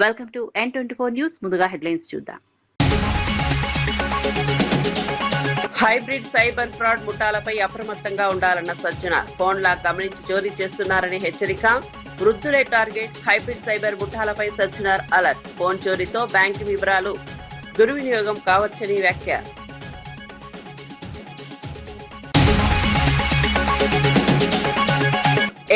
Welcome to N24 news. ముందుగా headlines చూద్దాం. Hybrid cyber fraud ముఠాలపై అప్రమత్తంగా ఉండాలన్న సజ్జనార్. ఫోన్లా గమనించి చోరీ చేస్తున్నారని హెచ్చరిక. వృద్ధులే టార్గెట్. హైబ్రిడ్ సైబర్ ముఠాలపై సజ్జనార్ అలర్ట్. ఫోన్ చోరీతో బ్యాంకు వివరాలు దుర్వినియోగం కావచ్చని వ్యాఖ్య.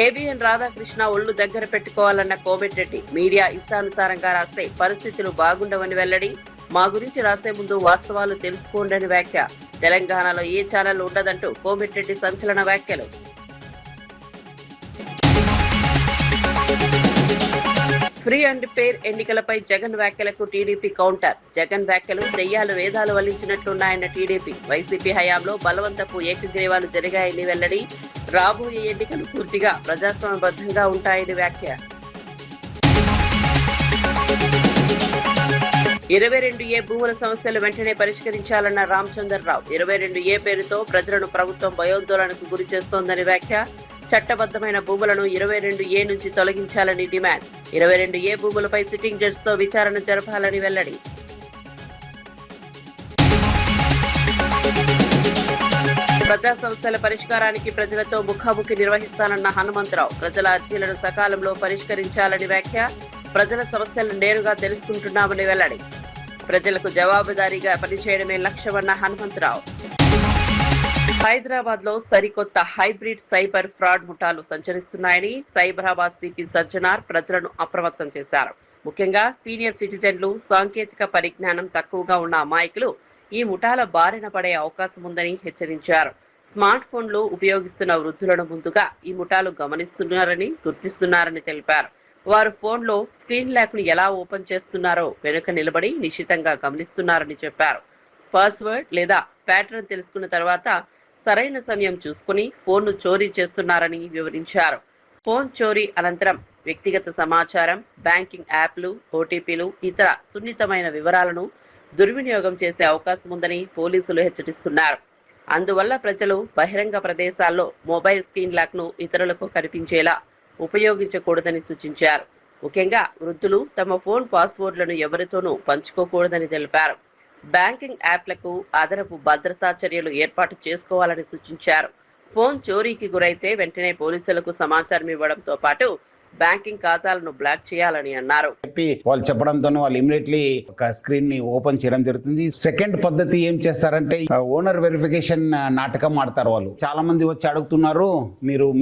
ఏబిఎన్ రాధాకృష్ణ ఒళ్లు దగ్గర పెట్టుకోవాలన్న కోమటిరెడ్డి. మీడియా ఇష్టానుసారంగా రాస్తే పరిస్థితులు బాగుండవని వెల్లడి. మా గురించి రాసే ముందు వాస్తవాలు తెలుసుకోండని వ్యాఖ్య. తెలంగాణలో ఏ ఛానల్ ఉండదంటూ కోమటిరెడ్డి సంచలన వ్యాఖ్యలు. ఫ్రీ అండ్ ఫెయిర్ ఎన్నికలపై జగన్ వ్యాఖ్యలకు టీడీపీ కౌంటర్. జగన్ వ్యాఖ్యలు దెయ్యాలు వేదాలు వల్లించినట్లున్నాయన్న టీడీపీ. వైసీపీ హయాంలో బలవంతపు ఏకగ్రీవాలు జరిగాయని వెల్లడి. రాబోయే ఎన్నికలు పూర్తిగా ప్రజాస్వామ్యబద్ధంగా ఉంటాయని వ్యాఖ్య. 22A భూముల సమస్యలు వెంటనే పరిష్కరించాలన్న రామచంద్రరావు. 22A పేరుతో ప్రజలను ప్రభుత్వం భయోందోళనకు గురి చేస్తోందని వ్యాఖ్య. చట్టబద్దమైన భూములను 22A నుంచి తొలగించాలని డిమాండ్. 22A భూములపై సిట్టింగ్ జడ్జితో విచారణ జరపాలని వెల్లడి. ప్రజా సమస్యల పరిష్కారానికి ప్రజలతో ముఖాముఖి నిర్వహిస్తానన్న హనుమంతరావు. ప్రజల అర్జీలను సకాలంలో పరిష్కరించాలని వ్యాఖ్య. ప్రజల సమస్యలను నేరుగా తెలుసుకుంటున్నామని వెల్లడి. ప్రజలకు జవాబుదారీగా పనిచేయడమే లక్ష్యమన్న హనుమంతరావు. హైదరాబాద్ లో సరికొత్త హైబ్రిడ్ సైబర్ ఫ్రాడ్ ముఠాలు సంచరిస్తున్నాయని సైబరాబాద్ సిపి సజ్జనార్ ప్రజలను అప్రమత్తం చేశారు. ముఖ్యంగా సీనియర్ సిటిజన్లు, సాంకేతిక పరిజ్ఞానం తక్కువగా ఉన్న అమాయకులు ఈ ముఠాల బారిన పడే అవకాశం ఉందని హెచ్చరించారు. స్మార్ట్ ఫోన్లు ఉపయోగిస్తున్న వృద్ధులను ముందుగా ఈ ముఠాలు గమనిస్తున్నారని, గుర్తిస్తున్నారని తెలిపారు. వారు ఫోన్లో స్క్రీన్ లాక్ను ఎలా ఓపెన్ చేస్తున్నారో వెనుక నిలబడి నిశితంగా గమనిస్తున్నారని చెప్పారు. పాస్వర్డ్ లేదా ప్యాటర్న్ తెలుసుకున్న తర్వాత సరైన సమయం చూసుకుని ఫోన్ను చోరీ చేస్తున్నారని వివరించారు. ఫోన్ చోరీ అనంతరం వ్యక్తిగత సమాచారం, బ్యాంకింగ్ యాప్లు, ఓటీపీలు, ఇతర సున్నితమైన వివరాలను దుర్వినియోగం చేసే అవకాశం ఉందని పోలీసులు హెచ్చరిస్తున్నారు. అందువల్ల ప్రజలు బహిరంగ ప్రదేశాల్లో మొబైల్ స్క్రీన్ లాక్ను ఇతరులకు కనిపించేలా ఉపయోగించకూడదని సూచించారు. ముఖ్యంగా వృద్ధులు తమ ఫోన్ పాస్వర్డ్లను ఎవరితోనూ పంచుకోకూడదని తెలిపారు. బ్యాంకింగ్ యాప్లకు అదనపు భద్రతా చర్యలు ఏర్పాటు చేసుకోవాలని సూచించారు. ఫోన్ చోరీకి గురైతే వెంటనే పోలీసులకు సమాచారం ఇవ్వడంతో పాటు బ్యాంకింగ్ ఖాతాలను బ్లాక్ చేయాలని అన్నారు. వాళ్ళు చెప్పడంతో వాళ్ళు ఇమిడియట్లీ ఒక స్క్రీన్ ని ఓపెన్ చేయడం జరుగుతుంది. సెకండ్ పద్ధతి ఏం చేస్తారంటే ఓనర్ వెరిఫికేషన్ నాటకం ఆడతారు. వాళ్ళు చాలా మంది వచ్చి అడుగుతున్నారు,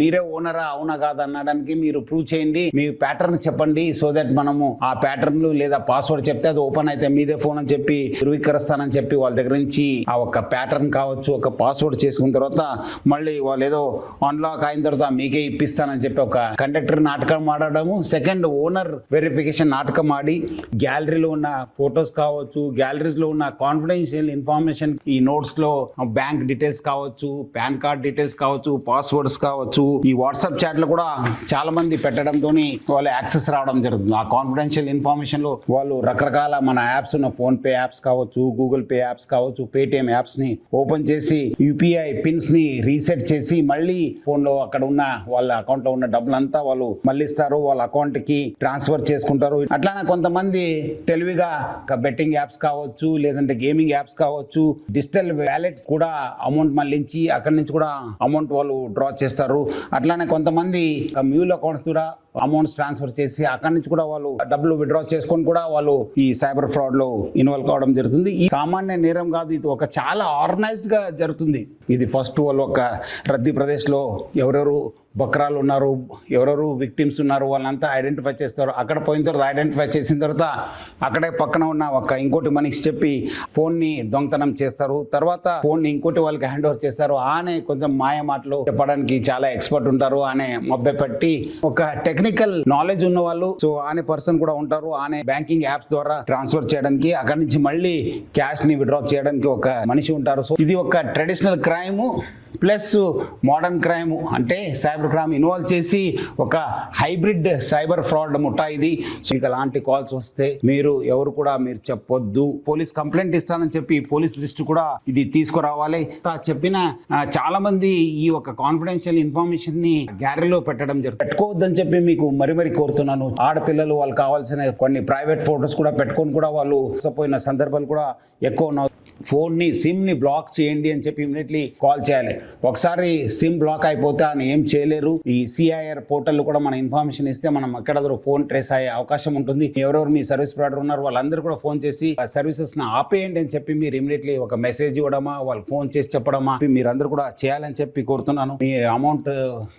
మీరే ఓనరా అవునా కాదా అనడానికి మీరు ప్రూవ్ చేయండి, మీ ప్యాటర్న్ చెప్పండి, సో దట్ మనము ఆ ప్యాటర్న్ లేదా పాస్వర్డ్ చెప్తే అది ఓపెన్ అయితే మీదే ఫోన్ అని చెప్పి ధృవీకరిస్తానని చెప్పి వాళ్ళ దగ్గర నుంచి ఆ ఒక ప్యాటర్న్ కావచ్చు, ఒక పాస్వర్డ్ చేసుకున్న తర్వాత మళ్ళీ వాళ్ళు ఏదో అన్లాక్ అయిన తర్వాత మీకే ఇప్పిస్తానని చెప్పి ఒక కండక్టర్ నాటకం ఆడడము. సెకండ్ ఓనర్ వెరిఫికేషన్ నాటకం ఆడి గ్యాలరీలో ఉన్న ఫొటోస్ కావచ్చు, గ్యాలరీస్ లో ఉన్న కాన్ఫిడెన్షియల్ ఇన్ఫర్మేషన్, ఈ నోట్స్ లో బ్యాంక్ డీటెయిల్స్ కావచ్చు, పాన్ కార్డ్ డీటెయిల్స్ కావచ్చు, పాస్వర్డ్స్ కావచ్చు, ఈ వాట్సాప్ చాట్ లో కూడా చాలా మంది పెట్టడంతో వాళ్ళు యాక్సెస్ రావడం జరుగుతుంది. ఆ కాన్ఫిడెన్షియల్ ఇన్ఫర్మేషన్ లో వాళ్ళు రకరకాల మన యాప్స్ ఉన్న ఫోన్ పే యాప్స్ కావచ్చు, గూగుల్ పే యాప్స్ కావచ్చు, పేటిఎం యాప్స్ ని ఓపెన్ చేసి యూపీఐ పిన్స్ ని రీసెట్ చేసి మళ్ళీ ఫోన్ లో అక్కడ ఉన్న వాళ్ళ అకౌంట్ లో ఉన్న డబ్బులంతా వాళ్ళు మళ్ళీ వాళ్ళ అకౌంట్ కి ట్రాన్స్ఫర్ చేసుకుంటారు. అట్లానే కొంతమంది తెలివిగా బెట్టింగ్ యాప్స్ కావచ్చు, లేదంటే గేమింగ్ యాప్స్ కావచ్చు, డిజిటల్ వ్యాలెట్స్ కూడా అమౌంట్ మళ్ళించి అక్కడి నుంచి కూడా అమౌంట్ వాళ్ళు డ్రా చేస్తారు. అట్లానే కొంతమంది మ్యూల్ అకౌంట్స్ కూడా అమౌంట్స్ ట్రాన్స్ఫర్ చేసి అక్కడి నుంచి కూడా వాళ్ళు డబ్బులు విత్డ్రా చేసుకొని కూడా వాళ్ళు ఈ సైబర్ ఫ్రాడ్ లో ఇన్వాల్వ్ కావడం జరుగుతుంది. ఈ సామాన్య నేరం కాదు, ఇది ఒక చాలా ఆర్గనైజ్డ్ గా జరుగుతుంది. ఇది ఫస్ట్ వాళ్ళు ఒక రద్దీ ప్రదేశ్ లో ఎవరెవరు బక్రాలు ఉన్నారు, ఎవరెవరు విక్టిమ్స్ ఉన్నారు వాళ్ళంతా ఐడెంటిఫై చేస్తారు. అక్కడ పోయిన తర్వాత ఐడెంటిఫై చేసిన తర్వాత అక్కడే పక్కన ఉన్న ఒక ఇంకోటి మనిషి చెప్పి ఫోన్ ని దొంగతనం చేస్తారు. తర్వాత ఫోన్ ని ఇంకోటి వాళ్ళకి హ్యాండ్ ఓవర్ చేస్తారు. ఆనే కొంచెం మాయ మాటలు చెప్పడానికి చాలా ఎక్స్పర్ట్ ఉంటారు. ఆనే మభ్య పెట్టి ఒక టెక్నికల్ నాలెడ్జ్ ఉన్న వాళ్ళు, సో ఆనే పర్సన్ కూడా ఉంటారు. ఆనే బ్యాంకింగ్ యాప్స్ ద్వారా ట్రాన్స్ఫర్ చేయడానికి, అక్కడి నుంచి మళ్ళీ క్యాష్ ని విత్డ్రా చేయడానికి ఒక మనిషి ఉంటారు. సో ఇది ఒక traditional crime. Plus modern crime అంటే సైబర్ క్రైమ్ ఇన్వాల్వ్ చేసి ఒక హైబ్రిడ్ సైబర్ ఫ్రాడ్ ముఠా ఇది. మీకు అలాంటి కాల్స్ వస్తే మీరు ఎవరు కూడా మీరు చెప్పొద్దు. పోలీస్ కంప్లైంట్ ఇస్తానని చెప్పి పోలీస్ లిస్ట్ కూడా ఇది తీసుకురావాలి. చెప్పిన చాలా మంది ఈ ఒక కాన్ఫిడెన్షియల్ ఇన్ఫర్మేషన్ ని గ్యాలరీలో పెట్టడం జరుగుతుంది. పెట్టుకోవద్దని చెప్పి మీకు మరి కోరుతున్నాను. ఆడపిల్లలు వాళ్ళు కావాల్సిన కొన్ని ప్రైవేట్ ఫోటోస్ కూడా పెట్టుకొని కూడా వాళ్ళు మోసపోయిన సందర్భాలు కూడా ఎక్కువ ఉన్నాయి. సిమ్ ని బ్లాక్ చేయండి అని చెప్పి ఇమీడియట్లీ కాల్ చేయాలి. ఒకసారి సిమ్ బ్లాక్ అయిపోతే ఆయన ఏం చేయలేరు. ఈ సిఐఆర్ పోర్టల్ కూడా మన ఇన్ఫర్మేషన్ ఇస్తే మనం ఎక్కడ ఫోన్ ట్రేస్ అయ్యే అవకాశం ఉంటుంది. ఎవరెవరు మీ సర్వీస్ ప్రొవైడర్ ఉన్నారు వాళ్ళందరూ కూడా ఫోన్ చేసి సర్వీసెస్ ని ఆపేయండి అని చెప్పి మీరు ఇమీడియట్లీ ఒక మెసేజ్ ఇవ్వడమా, వాళ్ళు ఫోన్ చేసి చెప్పడమా మీరందరూ కూడా చేయాలని చెప్పి కోరుతున్నాను. మీ అమౌంట్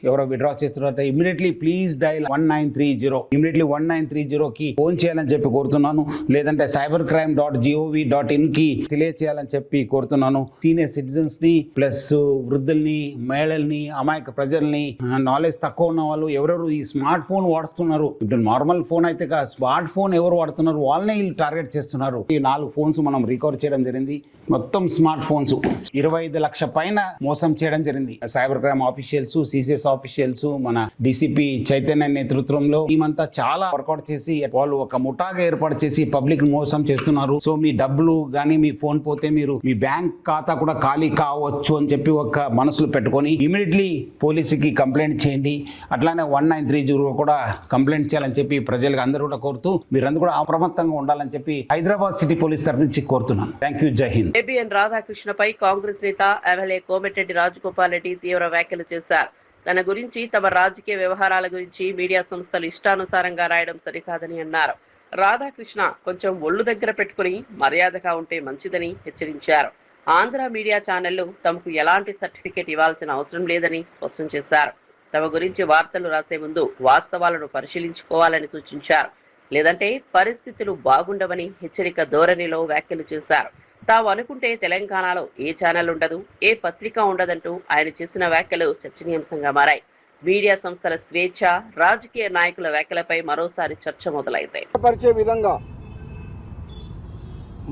ఎవరో విత్డ్రా చేస్తున్నారంటే ఇమీడియట్లీ ప్లీజ్ డైల్ 1930 ఇమీడియట్లీ 1930కి ఫోన్ చేయాలని చెప్పి కోరుతున్నాను. లేదంటే cybercrime.gov.in కి తెలియచేయాలని చెప్పి కోరుతున్నాను. సీనియర్ సిటిజన్స్ ని ప్లస్ వృద్ధుల్ని, మహిళల్ని, అమాయక ప్రజల్ని, నాలెడ్జ్ తక్కువ ఉన్న వాళ్ళు ఎవరెవరు ఈ స్మార్ట్ ఫోన్ వాడుతున్నారు, ఇప్పుడు నార్మల్ ఫోన్ అయితే స్మార్ట్ ఫోన్ ఎవరు వాడుతున్నారు వాళ్ళనే వీళ్ళు టార్గెట్ చేస్తున్నారు. ఈ 4 ఫోన్స్ మనం రికవర్ చేయడం జరిగింది. మొత్తం స్మార్ట్ ఫోన్స్ 25 లక్షల పైన మోసం చేయడం జరిగింది. Cyber crime officials, CCS officials, మన డిసిపి చైతన్య నేతృత్వంలో టీమంతా చాలా వర్కౌట్ చేసి వాళ్ళు ఒక ముఠాగా ఏర్పాటు చేసి పబ్లిక్ మోసం చేస్తున్నారు. సో మీ డబ్బులు కానీ మీ ఫోన్ పోతే మీరు మీ బ్యాంక్ ఖాతా కూడా ఖాళీ కావచ్చు అని చెప్పి ఒక మనసులో పెట్టుకొని ఇమీడియట్లీ పోలీసుకి కంప్లైంట్ చేయండి. అట్లానే 1930 కూడా కంప్లైంట్ చేయాలని చెప్పి ప్రజలకు అందరూ కూడా కోరుతూ మీరందరూ కూడా అప్రమత్తంగా ఉండాలని చెప్పి హైదరాబాద్ సిటీ పోలీస్ తరఫు నుంచి కోరుతున్నాను. Thank you. జై హింద్. ఏబిఎన్ రాధాకృష్ణపై కాంగ్రెస్ నేత ఎమ్మెల్యే కోమటిరెడ్డి రాజగోపాల్ రెడ్డి తీవ్ర వ్యాఖ్యలు చేశారు. తన గురించి, తమ రాజకీయ వ్యవహారాల గురించి మీడియా సంస్థలు ఇష్టానుసారంగా రాయడం సరికాదని అన్నారు. రాధాకృష్ణ కొంచెం ఒళ్ళు దగ్గర పెట్టుకుని మర్యాదగా ఉంటే మంచిదని హెచ్చరించారు. ఆంధ్ర మీడియా ఛానళ్లు తమకు ఎలాంటి సర్టిఫికేట్ ఇవ్వాల్సిన అవసరం లేదని స్పష్టం చేశారు. తమ గురించి వార్తలు రాసే ముందు వాస్తవాలను పరిశీలించుకోవాలని సూచించారు. లేదంటే పరిస్థితులు బాగుండవని హెచ్చరిక ధోరణిలో వ్యాఖ్యలు చేశారు. తాము అనుకుంటే తెలంగాణలో ఏ ఛానల్ ఉండదు, ఏ పత్రిక ఉండదంటూ ఆయన చేసిన వ్యాఖ్యలు చర్చనీయాంశంగా మారాయి. మీడియా సంస్థల స్వేచ్ఛ, రాజకీయ నాయకుల వ్యాఖ్యలపై మరోసారి చర్చ మొదలైంది. పరిచే విధంగా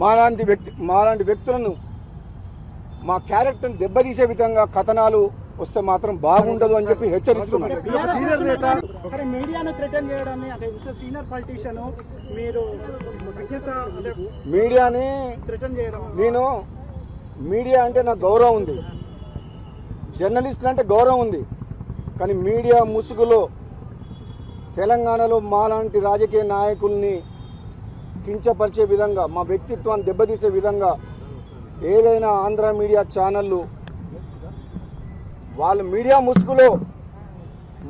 మాలాంటి వ్యక్తులను, మా క్యారెక్టర్ని దెబ్బతీసే విధంగా కథనాలు వస్తే మాత్రం బాగుండదు అని చెప్పి హెచ్చరిస్తున్నారు. మీడియా అంటే నాకు గౌరవం ఉంది, జర్నలిస్టులు అంటే గౌరవం ఉంది. కానీ మీడియా ముసుగులో తెలంగాణలో మాలాంటి రాజకీయ నాయకుల్ని కించపరిచే విధంగా, మా వ్యక్తిత్వాన్ని దెబ్బతీసే విధంగా ఏదైనా ఆంధ్ర మీడియా ఛానళ్ళు వాళ్ళ మీడియా ముసుగులో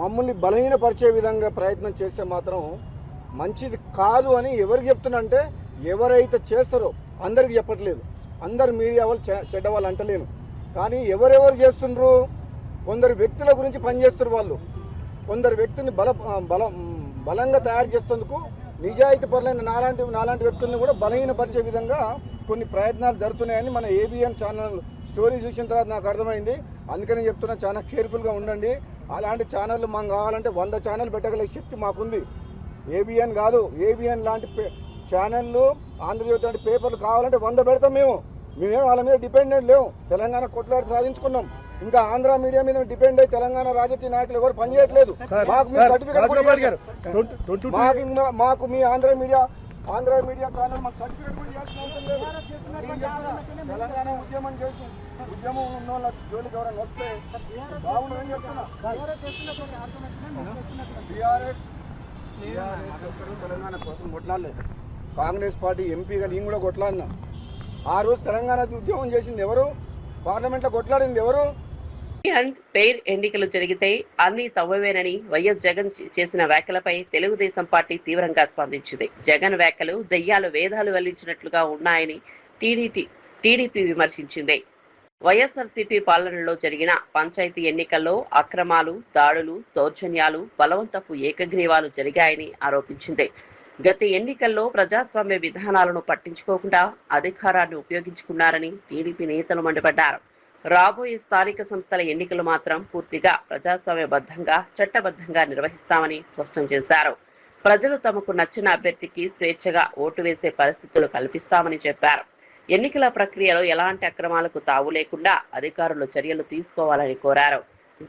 మమ్మల్ని బలహీనపరిచే విధంగా ప్రయత్నం చేస్తే మాత్రం మంచిది కాదు అని ఎవరికి చెప్తున్నంటే, ఎవరైతే చేస్తారో అందరికి చెప్పట్లేదు. అందరు మీడియా వాళ్ళు చెడ్డ వాళ్ళు అంటలేను, కానీ ఎవరెవరు చేస్తుండ్రు, కొందరు వ్యక్తుల గురించి పనిచేస్తారు వాళ్ళు. కొందరు వ్యక్తిని బలంగా తయారు చేసేందుకు నిజాయితీ పరులైన నాలాంటి వ్యక్తులను కూడా బలహీనపరిచే విధంగా కొన్ని ప్రయత్నాలు జరుగుతున్నాయని మన ఏబిఎన్ ఛానల్ స్టోరీ చూసిన తర్వాత నాకు అర్థమైంది. అందుకని చెప్తున్నా, చాలా కేర్ఫుల్గా ఉండండి. అలాంటి ఛానళ్ళు మాకు కావాలంటే 100 ఛానల్ పెట్టగలిగే శక్తి మాకుంది. ఏబిఎన్ కాదు, ఏబిఎన్ లాంటి ఛానళ్ళు, ఆంధ్రజ్యోతి లాంటి పేపర్లు కావాలంటే 100 పెడతాం. మేమే వాళ్ళ మీద డిపెండెంట్ లేవు. తెలంగాణ కొట్లాడి సాధించుకున్నాం. ఇంకా ఆంధ్ర మీడియా మీద డిపెండ్ అయ్యి తెలంగాణ రాజకీయ నాయకులు ఎవరు పనిచేయట్లేదు. మాకు మీ సర్టిఫికేట్, మాకు మీ ఆంధ్ర మీడియా ఛానల్ మాకు సర్టిఫికేట్ కూడా చేయాల్సిన అవసరం లేదు. తెలంగాణ ఉద్యమం చేసి ఉద్యమం ఉన్న వాళ్ళ జోలికి ఎవరైనా వస్తే బాగుండదని చెప్తున్నా. తెలంగాణ కోసం కొట్లాడలేదు. కాంగ్రెస్ పార్టీ ఎంపీగా నేను కూడా కొట్లాడినా. ఆ రోజు తెలంగాణ ఉద్యమం చేసింది ఎవరు? పార్లమెంట్లో కొట్లాడింది ఎవరు? పేర్ ఎన్నికలు జరిగితే అన్ని తవ్వవేనని వైఎస్ జగన్ చేసిన వ్యాఖ్యలపై తెలుగుదేశం పార్టీ తీవ్రంగా స్పందించింది. జగన్ వ్యాఖ్యలు దెయ్యాలు వేదాలు వెల్లించినట్లుగా ఉన్నాయని టీడీపీ విమర్శించింది. వైఎస్ఆర్సీపీ పాలనలో జరిగిన పంచాయతీ ఎన్నికల్లో అక్రమాలు, దాడులు, దౌర్జన్యాలు, బలవంతపు ఏకగ్రీవాలు జరిగాయని ఆరోపించింది. గత ఎన్నికల్లో ప్రజాస్వామ్య విధానాలను పట్టించుకోకుండా అధికారాన్ని ఉపయోగించుకున్నారని టీడీపీ నేతలు మండిపడ్డారు. రాబోయే స్థానిక సంస్థల ఎన్నికలు మాత్రం పూర్తిగా ప్రజాస్వామ్యబద్ధంగా, చట్టబద్ధంగా నిర్వహిస్తామని స్పష్టం చేశారు. ప్రజలు తమకు నచ్చిన అభ్యర్థికి స్వేచ్ఛగా ఓటు వేసే పరిస్థితులు కల్పిస్తామని చెప్పారు. ఎన్నికల ప్రక్రియలో ఎలాంటి అక్రమాలకు తావు లేకుండా అధికారులు చర్యలు తీసుకోవాలని కోరారు.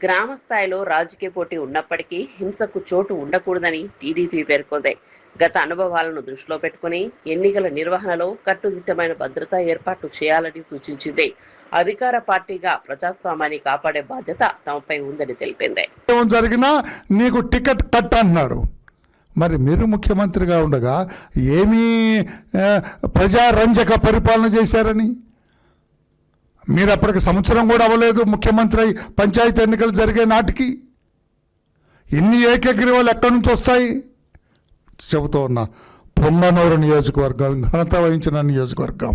గ్రామ స్థాయిలో రాజకీయ పోటీ ఉన్నప్పటికీ హింసకు చోటు ఉండకూడదని టీడీపీ పేర్కొంది. గత అనుభవాలను దృష్టిలో పెట్టుకుని ఎన్నికల నిర్వహణలో కట్టుదిట్టమైన భద్రతా ఏర్పాట్లు చేయాలని సూచించింది. అధికార పార్టీగా ప్రజాస్వామ్యాన్ని కాపాడే బాధ్యత తమపై ఉందని తెలిపింది. జరిగినా నీకు టికెట్ కట్ అన్నాడు. మరి మీరు ముఖ్యమంత్రిగా ఉండగా ఏమీ ప్రజారంజక పరిపాలన చేశారని? మీరు అప్పటికి సంవత్సరం కూడా అవ్వలేదు ముఖ్యమంత్రి అయి పంచాయతీ ఎన్నికలు జరిగే నాటికి. ఇన్ని ఏకగ్రీవాలు ఎక్కడి నుంచి వస్తాయి? చెబుతూ ఉన్నా, పొంగనూరు నియోజకవర్గం ఘనత వహించిన నియోజకవర్గం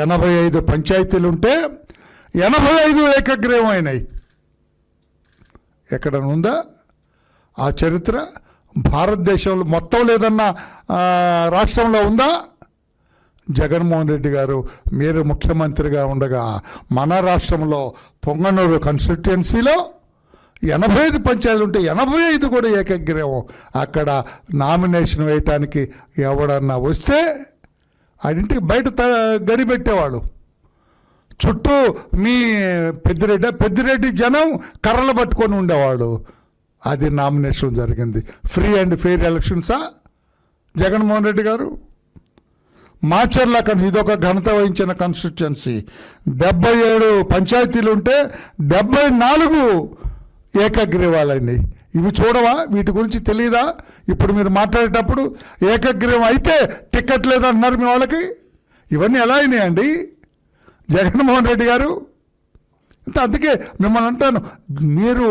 85 పంచాయతీలుంటే 85 ఏకగ్రీవం అయినాయి. ఎక్కడ ఉందా ఆ చరిత్ర? భారతదేశంలో మొత్తం లేదన్న రాష్ట్రంలో ఉందా? జగన్మోహన్ రెడ్డి గారు మీరు ముఖ్యమంత్రిగా ఉండగా మన రాష్ట్రంలో పొంగనూరు కాన్స్టిట్యుయెన్సీలో 85 పంచాయతీలు ఉంటే 85 కూడా ఏకగ్రీవం. అక్కడ నామినేషన్ వేయటానికి ఎవడన్నా వస్తే ఆడింటికి బయట గడిపెట్టేవాళ్ళు. చుట్టూ మీ పెద్దిరెడ్డి జనం కర్రలు పట్టుకొని ఉండేవాడు. అది నామినేషన్ జరిగింది. ఫ్రీ అండ్ ఫెయిర్ ఎలక్షన్సా జగన్మోహన్ రెడ్డి గారు? మాచర్ల ఇదొక ఘనత వహించిన కాన్స్టిట్యుయెన్సీ 77 పంచాయతీలు ఉంటే 74 ఏకగ్రీవాలండి. ఇవి చూడవా? వీటి గురించి తెలియదా? ఇప్పుడు మీరు మాట్లాడేటప్పుడు ఏకగ్రీవం అయితే టికెట్ లేదంటున్నారు మీ వాళ్ళకి. ఇవన్నీ ఎలా అయినాయండి జగన్మోహన్ రెడ్డి గారు? అందుకే మిమ్మల్ని అంటాను, మీరు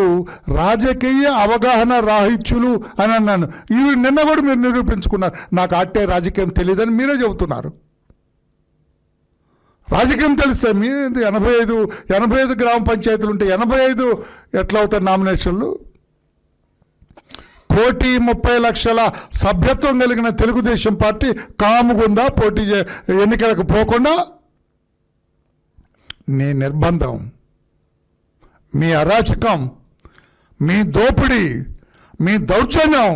రాజకీయ అవగాహన రాహిత్యులు అని అన్నాను. ఇవి నిన్న కూడా మీరు నిరూపించుకున్నారు. నాకు అట్టే రాజకీయం తెలియదని మీరే చెబుతున్నారు. రాజకీయం తెలిస్తే మీ 85 గ్రామ పంచాయతీలు ఉంటే 85 ఎట్లా అవుతాయి నామినేషన్లు? 1,30,00,000 సభ్యత్వం కలిగిన తెలుగుదేశం పార్టీ కాముగుందా పోటీ ఎన్నికలకు పోకుండా? నీ నిర్బంధం, మీ అరాచకం, మీ దోపిడీ, మీ దౌర్జన్యం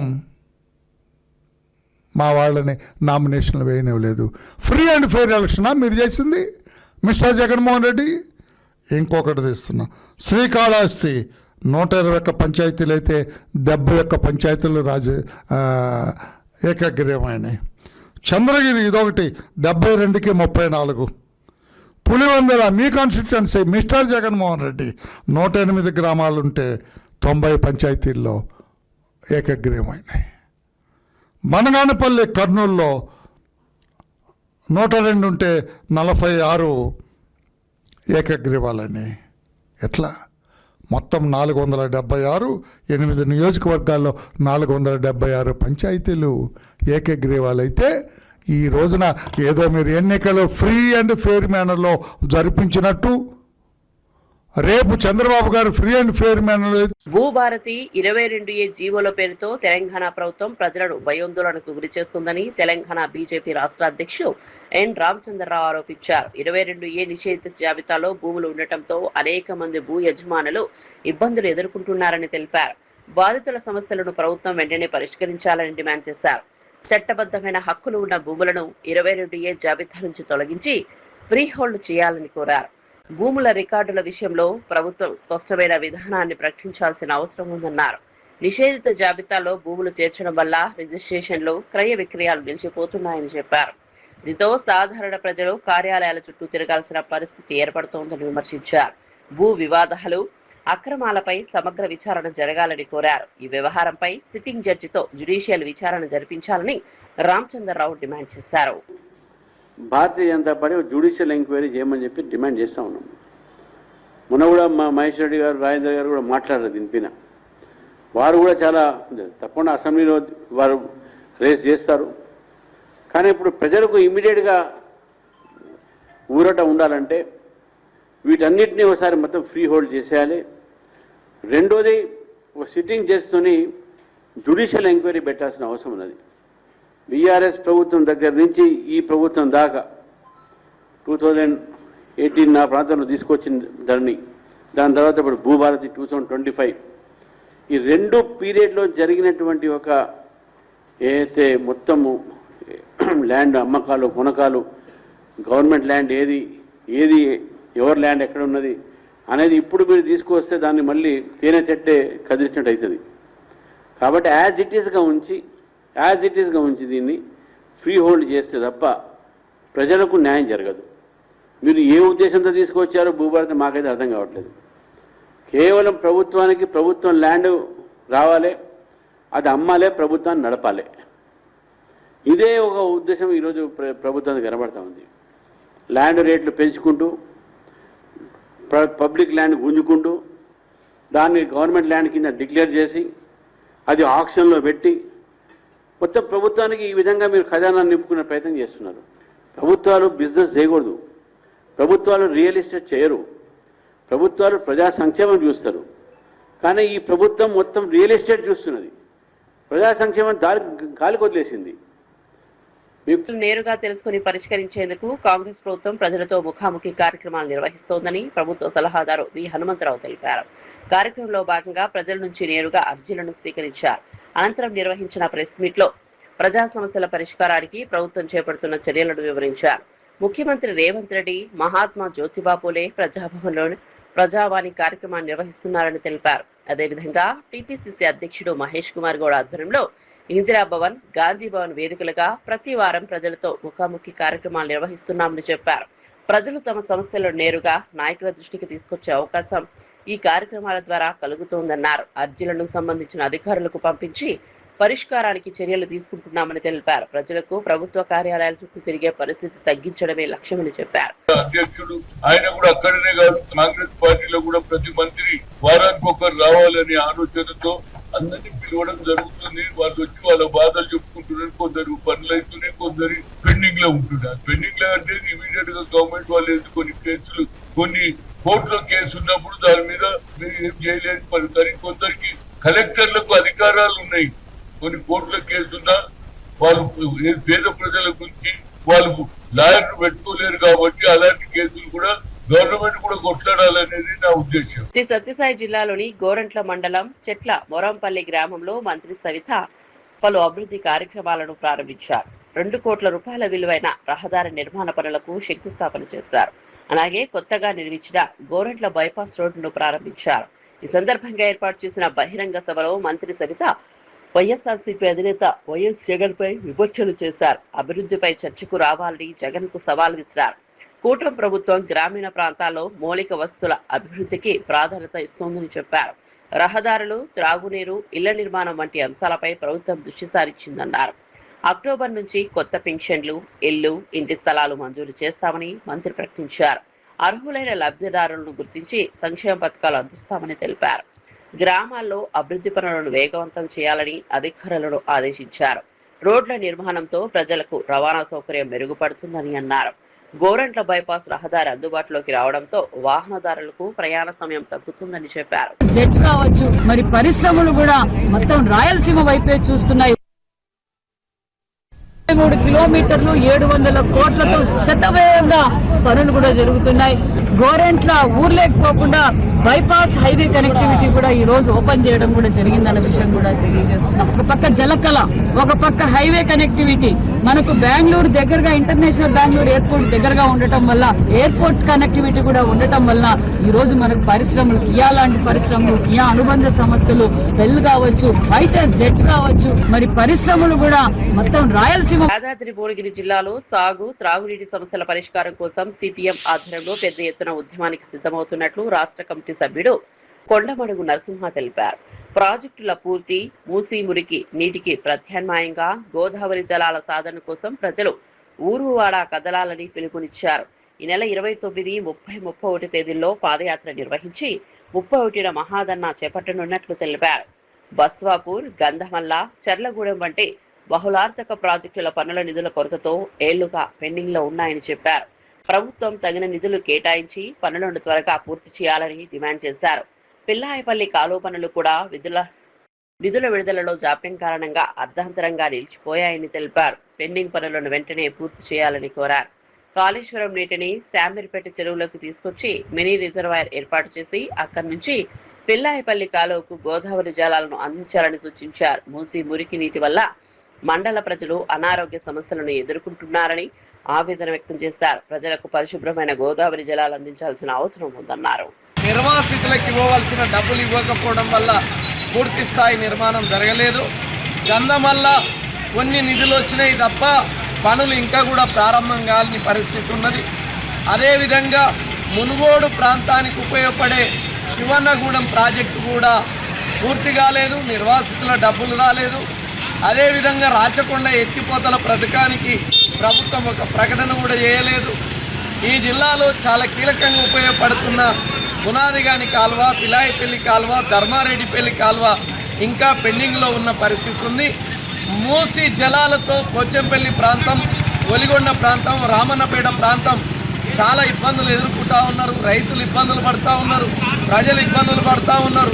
మా వాళ్ళని నామినేషన్లు వేయనివ్వలేదు. ఫ్రీ అండ్ ఫెయిర్ ఎలక్షనా మీరు చేసింది మిస్టర్ జగన్మోహన్ రెడ్డి? ఇంకొకటి తీస్తున్నా, శ్రీకాళహస్తి 121 పంచాయతీలు అయితే 71 పంచాయతీలు ఏకగ్రీవమైనాయి. చంద్రగిరి ఇదొకటి 72కి 34. పులివెందుల మీ కాన్స్టిట్యుయెన్సీ మిస్టర్ జగన్మోహన్ రెడ్డి 108 గ్రామాలుంటే 90 పంచాయతీల్లో ఏకగ్రీవమైనాయి. మనగానపల్లి కర్నూలులో 102 ఉంటే 46 ఏకగ్రీవాలని. ఎట్లా? మొత్తం 476, 8 నియోజకవర్గాల్లో 476 పంచాయతీలు ఏకగ్రీవాలైతే ఈ రోజున ఏదో మీరు ఎన్నికలు ఫ్రీ అండ్ ఫెయిర్ మేనర్లో జరిపించినట్టు రేపు చంద్రబాబు గారు ఫ్రీ అండ్ ఫెయిర్ మేనర్లో భూభారతి 22A జీవోల పేరుతో తెలంగాణ ప్రభుత్వం ప్రజలను భయోందోళనకు గురి చేస్తుందని తెలంగాణ బీజేపీ రాష్ట్ర అధ్యక్షుడు ఎన్ రామచంద్రరావు ఆరోపించారు. 22A నిషేధిత జాబితాలో భూములు ఉండటంతో అనేక మంది భూ యజమానులు ఇబ్బందులు ఎదుర్కొంటున్నారని తెలిపారు. బాధితుల సమస్యలను ప్రభుత్వం వెంటనే పరిష్కరించాలని డిమాండ్ చేశారు. చట్టబద్ధమైన హక్కులు ఉన్న భూములను 22A జాబితా నుంచి తొలగించి ఫ్రీ హోల్డ్ చేయాలని కోరారు. భూముల రికార్డుల విషయంలో ప్రభుత్వం స్పష్టమైన విధానాన్ని ప్రకటించాల్సిన అవసరం ఉందన్నారు. నిషేధిత జాబితాలో భూములు చేర్చడం వల్ల రిజిస్ట్రేషన్లు, క్రయ విక్రయాలు నిలిచిపోతున్నాయని చెప్పారు. దీంతో సాధారణ ప్రజలు కార్యాలయాల చుట్టూ తిరగాల్సిన పరిస్థితి ఏర్పడుతోందని విమర్శించారు. భూ వివాదాలు, అక్రమాలపై సమగ్ర విచారణ జరగాలని కోరారు. ఈ వ్యవహారంపై సిట్టింగ్ జడ్జితో జ్యుడిషియల్ విచారణ జరిపించాలని రామచంద్రరావు డిమాండ్ చేశారు. Bharatiya Janata party judicial enquiry చేయమని చెప్పి డిమాండ్ చేస్తూ ఉన్నాం. మొన్న కూడా మా మహేష్ రెడ్డి గారు, రాజేంద్ర గారు కూడా మాట్లాడారు దీనిపైన. వారు కూడా చాలా తప్పకుండా అసెంబ్లీలో వారు రేస్ చేస్తారు. కానీ ఇప్పుడు ప్రజలకు ఇమ్మీడియట్గా ఊరట ఉండాలంటే వీటన్నిటినీ ఒకసారి మొత్తం ఫ్రీ హోల్డ్ చేసేయాలి. రెండోది, ఒక సిట్టింగ్ చేసుకుని జ్యుడిషియల్ ఎంక్వైరీ పెట్టాల్సిన అవసరం ఉన్నది. బీఆర్ఎస్ ప్రభుత్వం దగ్గర నుంచి ఈ ప్రభుత్వం దాకా 2018 నా ప్రాంతంలో తీసుకొచ్చిన ధరని, దాని తర్వాత ఇప్పుడు భూభారతి 2025, ఈ 2 పీరియడ్లో జరిగినటువంటి ఒక ఏదైతే మొత్తము ల్యాండ్ అమ్మకాలు, కొనకాలు గవర్నమెంట్ ల్యాండ్ ఏది ఏది ఎవరి ల్యాండ్ ఎక్కడ ఉన్నది అనేది ఇప్పుడు మీరు తీసుకువస్తే దాన్ని మళ్ళీ తేనె చెట్టే కదిలించినట్టు అవుతుంది. కాబట్టి యాజ్ ఇట్ ఈస్గా ఉంచి దీన్ని ఫ్రీ హోల్డ్ చేస్తే తప్ప ప్రజలకు న్యాయం జరగదు. మీరు ఏ ఉద్దేశంతో తీసుకొచ్చారో భూభారతి మాకైతే అర్థం కావట్లేదు. కేవలం ప్రభుత్వం ల్యాండ్ రావాలి, అది అమ్మాలే, ప్రభుత్వాన్ని నడపాలి, ఇదే ఒక ఉద్దేశం ఈరోజు ప్రభుత్వానికి కనబడతా ఉంది. ల్యాండ్ రేట్లు పెంచుకుంటూ పబ్లిక్ ల్యాండ్ గుంజుకుంటూ దాన్ని గవర్నమెంట్ ల్యాండ్ కింద డిక్లేర్ చేసి అది ఆక్షన్లో పెట్టి మొత్తం ప్రభుత్వానికి ఈ విధంగా మీరు ఖజానా నింపుకునే ప్రయత్నం చేస్తున్నారు. ప్రభుత్వాలు బిజినెస్ చేయకూడదు, ప్రభుత్వాలు రియల్ ఎస్టేట్ చేయరు, ప్రభుత్వాలు ప్రజా సంక్షేమం చూస్తారు. కానీ ఈ ప్రభుత్వం మొత్తం రియల్ ఎస్టేట్ చూస్తున్నది, ప్రజా సంక్షేమం గాలికి వదిలేసింది. నేరుగా తెలుసుకుని పరిష్కరించేందుకు కాంగ్రెస్ ప్రభుత్వం ప్రజలతో ముఖాముఖి కార్యక్రమాలు నిర్వహిస్తోందని ప్రభుత్వ సలహాదారు వి హనుమంతరావు తెలిపారు. కార్యక్రమంలో భాగంగా ప్రజల నుంచి నేరుగా అర్జీలను స్వీకరించారు. అనంతరం నిర్వహించిన ప్రెస్ మీట్ లో ప్రజా సమస్యల పరిష్కారానికి ప్రభుత్వం చేపడుతున్న చర్యలను వివరించారు. ముఖ్యమంత్రి రేవంత్ రెడ్డి మహాత్మా జ్యోతిబా పూలే ప్రజాభవన్లో ప్రజావాణి కార్యక్రమాన్ని నిర్వహిస్తున్నారని తెలిపారు. అదేవిధంగా టీపీసీసీ అధ్యక్షుడు మహేష్ కుమార్ గౌడ్ ఆధ్వర్యంలో ఇందిరాభవన్, గాంధీ భవన్ వేదికలుగా ప్రతి వారం ప్రజలతో ముఖాముఖి కార్యక్రమాలు నిర్వహిస్తున్నామని చెప్పారు. ప్రజలు తమ సమస్యలను నేరుగా నాయకుల దృష్టికి తీసుకొచ్చే అవకాశం ఈ కార్యక్రమాల ద్వారా కలుగుతోందన్నారు. అర్జీలను సంబంధించిన అధికారులకు పంపించి పరిష్కారానికి చర్యలు తీసుకుంటున్నామని తెలిపారు. ప్రజలకు ప్రభుత్వ కార్యాలయాల చుట్టూ తిరిగే పరిస్థితి తగ్గించడమే లక్ష్యమని చెప్పారు. అధ్యక్షుడు ఆయన కూడా అక్కడనే కాదు, కాంగ్రెస్ పార్టీలో కూడా ప్రతి మంత్రి వారానికి ఒకరు రావాలనే ఆలోచనతో అందరినీ పిలవడం జరుగుతుంది. వాళ్ళు వచ్చి వాళ్ళ బాధలు చెప్పుకుంటున్నారు. కొందరు పనులు అవుతున్నాయి, కొందరు పెండింగ్ లో ఉంటున్నారు. పెండింగ్ లో అంటే ఇమీడియట్ గా గవర్నమెంట్ వాళ్ళు కొన్ని కేసులు, కొన్ని కోర్టులో కేసు ఉన్నప్పుడు దాని మీద ఏం చేయలేని పని. కొందరికి కలెక్టర్లకు అధికారాలు ఉన్నాయి, కొన్ని కోర్టుల కేసున్నా వాళ్ళు పేద ప్రజల గురించి వాళ్ళు లాయర్లు పెట్టుకోలేరు. కాబట్టి అలాంటి కేసులు కూడా గవర్నమెంట్ కూడా కొట్లాడాలనేది నా ఉద్దేశం. శ్రీ సత్యసాయి జిల్లాలోని గోరంట్ల మండలం చెట్ల మొరంపల్లి గ్రామంలో మంత్రి సవిత పలు అభివృద్ధి కార్యక్రమాలను ప్రారంభించారు. 2 కోట్ల రూపాయల విలువైన రహదారి నిర్మాణ పనులకు శంకుస్థాపన చేశారు. అలాగే కొత్తగా నిర్మించిన గోరంట్ల బైపాస్ రోడ్డును ప్రారంభించారు. ఈ సందర్భంగా ఏర్పాటు చేసిన బహిరంగ సభలో మంత్రి సవిత వైఎస్ఆర్సీపీ అధినేత వైఎస్ జగన్ పై విమర్శలు చేశారు. అభివృద్ధిపై చర్చకు రావాలని జగన్ కు సవాల్ విసిరారు. కూటమి ప్రభుత్వం గ్రామీణ ప్రాంతాల్లో మౌలిక వస్తువుల అభివృద్ధికి ప్రాధాన్యత ఇస్తోందని చెప్పారు. రహదారులు, త్రాగునీరు, ఇళ్ల నిర్మాణం వంటి అంశాలపై ప్రభుత్వం దృష్టి సారించిందన్నారు. అక్టోబర్ నుంచి కొత్త పెన్షన్లు, ఇళ్లు, ఇంటి స్థలాలు మంజూరు చేస్తామని మంత్రి ప్రకటించారు. అర్హులైన లబ్ధిదారులను గుర్తించి సంక్షేమ పథకాలు అందిస్తామని తెలిపారు. గ్రామాల్లో అభివృద్ధి పనులను వేగవంతం చేయాలని అధికారులను ఆదేశించారు. రోడ్ల నిర్మాణంతో ప్రజలకు రవాణా సౌకర్యం మెరుగుపడుతుందని అన్నారు. గోరంట్ల బైపాస్ రహదారి అందుబాటులోకి రావడంతో వాహనదారులకు ప్రయాణ సమయం తగ్గుతుందని చెప్పారు. జెట్ కావచ్చు, మరి పరిశ్రమలు కూడా మొత్తం రాయలసీమ వైపే చూస్తున్నాయి. 3 కిలోమీటర్లు 700 కోట్లతో శతవేగంగా పనులు కూడా జరుగుతున్నాయి. గోరెంట్ల ఊర్లేకపోకుండా బైపాస్ హైవే కనెక్టివిటీ కూడా ఈ రోజు ఓపెన్ చేయడం కూడా జరిగిందన్న విషయం కూడా తెలియజేస్తున్నాం. ఒక పక్క జలకళ, ఒక పక్క హైవే కనెక్టివిటీ, మనకు బెంగళూరు దగ్గరగా, ఇంటర్నేషనల్ బెంగళూరు ఎయిర్పోర్ట్ దగ్గరగా ఉండటం వల్ల, ఎయిర్పోర్ట్ కనెక్టివిటీ కూడా ఉండటం వల్ల ఈ రోజు మనకు పరిశ్రమలు, కియా లాంటి పరిశ్రమలు, కియా అనుబంధ సంస్థలు, బెల్ కావచ్చు, ఫైటర్ జెట్ కావచ్చు, మరి పరిశ్రమలు కూడా మొత్తం రాయలసీమ. యాదాద్రి భువనగిరి జిల్లాలో సాగు, త్రాగునీటి సమస్యల పరిష్కారం కోసం సిపిఎం ఆధ్వర్యంలో పెద్ద ఎత్తున ఉద్యమానికి సిద్ధమవుతున్నట్లు రాష్ట్ర కమిటీ సభ్యుడు కొండమడుగు నరసింహ తెలిపారు. ప్రాజెక్టుల పూర్తి, మూసీ మురికి నీటికి ప్రత్యామ్నాయంగా గోదావరి జలాల సాధన కోసం ప్రజలు ఊరువాడ కదలాలని పిలుపునిచ్చారు. ఈ నెల 29, 30, 31 తేదీల్లో పాదయాత్ర నిర్వహించి 31న మహాధర్నా చేపట్టనున్నట్లు తెలిపారు. బస్వాపూర్, గంధమల్ల, చర్లగూడెం వంటి బహుళార్థక ప్రాజెక్టుల పనుల నిధుల కొరతతో ఏళ్లుగా పెండింగ్ లో ఉన్నాయని చెప్పారు. ప్రభుత్వం తగిన నిధులు కేటాయించి పనులను త్వరగా పూర్తి చేయాలని డిమాండ్ చేశారు. పిల్లాయపల్లి కాలువ పనులు కూడా నిధుల విడుదలలో జాప్యం కారణంగా అర్ధాంతరంగా నిలిచిపోయాయని తెలిపారు. పెండింగ్ పనులను వెంటనే పూర్తి చేయాలని కోరారు. కాళేశ్వరం నీటిని శామీర్పేట చెరువులోకి తీసుకొచ్చి మినీ రిజర్వాయర్ ఏర్పాటు చేసి అక్కడి నుంచి పిల్లాయపల్లి కాలువకు గోదావరి జలాలను అందించాలని సూచించారు. మూసి మురికి నీటి వల్ల మండల ప్రజలు అనారోగ్య సమస్యలను ఎదుర్కొంటున్నారని ఆవేదన వ్యక్తం చేశారు. ప్రజలకు పరిశుభ్రమైన గోదావరి జలాలు అందించాల్సిన అవసరం ఉందన్నారు. నిర్వాసితులకు ఇవ్వవలసిన డబ్బులు ఇవ్వకపోవడం వల్ల పూర్తి స్థాయి నిర్మాణం జరగలేదు. గంధమల్ల కొన్ని నిధులు వచ్చినాయి తప్ప పనులు ఇంకా కూడా ప్రారంభం కాని పరిస్థితి ఉన్నది. అదేవిధంగా మునుగోడు ప్రాంతానికి ఉపయోగపడే శివన్నగూడెం ప్రాజెక్టు కూడా పూర్తి కాలేదు, నిర్వాసితుల డబ్బులు రాలేదు. అదేవిధంగా రాచకొండ ఎత్తిపోతల పథకానికి ప్రభుత్వం ఒక ప్రకటన కూడా చేయలేదు. ఈ జిల్లాలో చాలా కీలకంగా ఉపయోగపడుతున్న పునాదిగాని కాలువ, పిలాయిపల్లి కాలువ, ధర్మారెడ్డిపల్లి కాలువ ఇంకా పెండింగ్లో ఉన్న పరిస్థితి ఉంది. మూసి జలాలతో పోచంపల్లి ప్రాంతం, ఒలిగొండ ప్రాంతం, రామన్నపేట ప్రాంతం చాలా ఇబ్బందులు ఎదుర్కొంటూ ఉన్నారు. రైతులు ఇబ్బందులు పడుతూ ఉన్నారు, ప్రజలు ఇబ్బందులు పడుతూ ఉన్నారు.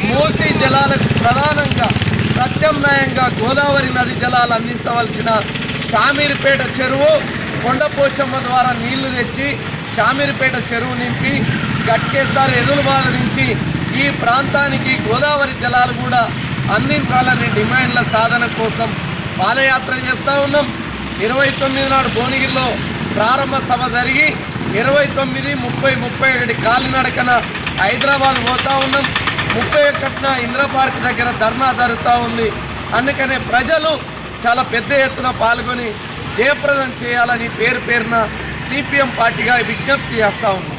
మూసి జలాలకు ప్రధానంగా ప్రత్యామ్నాయంగా గోదావరి నది జలాలు అందించవలసిన షామీర్పేట చెరువు కొండపోచమ్మ ద్వారా నీళ్లు తెచ్చి షామీర్పేట చెరువు నింపి గట్కేసారి ఎదురుబాద నుంచి ఈ ప్రాంతానికి గోదావరి జలాలు కూడా అందించాలనే డిమాండ్ల సాధన కోసం పాదయాత్ర చేస్తూ ఉన్నాం. 29 నాడు భువనగిరిలో ప్రారంభ సభ జరిగి 29, 30, 31 కాలినడకన హైదరాబాద్ పోతూ ఉన్నాం. 31న ఇందిరా పార్క్ దగ్గర ధర్నా జరుగుతూ ఉంది. అందుకనే ప్రజలు చాలా పెద్ద ఎత్తున పాల్గొని జయప్రదం చేయాలని పేరున సిపిఎం పార్టీగా విజ్ఞప్తి చేస్తూ ఉన్నాం.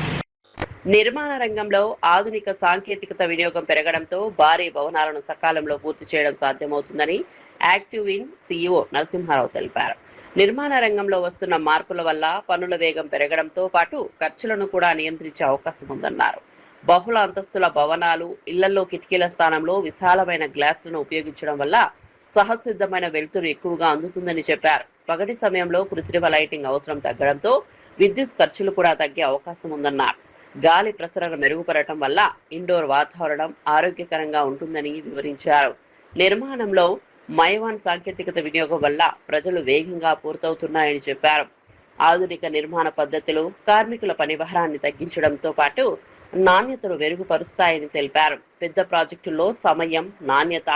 నిర్మాణ రంగంలో ఆధునిక సాంకేతికత వినియోగం పెరగడంతో భారీ భవనాలను సకాలంలో పూర్తి చేయడం సాధ్యమవుతుందని యాక్టివ్ ఇన్ సీఈఓ నరసింహారావు తెలిపారు. నిర్మాణ రంగంలో వస్తున్న మార్పుల వల్ల పనుల వేగం పెరగడంతో పాటు ఖర్చులను కూడా నియంత్రించే అవకాశం ఉందన్నారు. బహుళ అంతస్తుల భవనాలు, ఇళ్లలో కిటికీల స్థానంలో విశాలమైన గ్లాసులను ఉపయోగించడం వల్ల సహసిద్ధమైన వెలుతురు ఎక్కువగా అందుతుందని చెప్పారు. పగటి సమయంలో కృత్రిమ లైటింగ్ అవసరం తగ్గడంతో విద్యుత్ ఖర్చులు కూడా తగ్గే అవకాశం ఉందన్నారు. గాలి ప్రసరణ మెరుగుపడటం వల్ల ఇండోర్ వాతావరణం ఆరోగ్యకరంగా ఉంటుందని వివరించారు. నిర్మాణంలో మైవాన్ సాంకేతికత వినియోగం వల్ల ప్రజలు వేగంగా పూర్తవుతున్నాయని చెప్పారు. ఆధునిక నిర్మాణ పద్ధతులు కార్మికుల పనిభారాన్ని తగ్గించడంతో పాటు నాణ్యతను మెరుగుపరుస్తాయని తెలిపారు. పెద్ద ప్రాజెక్టుల్లో సమయం, నాణ్యత,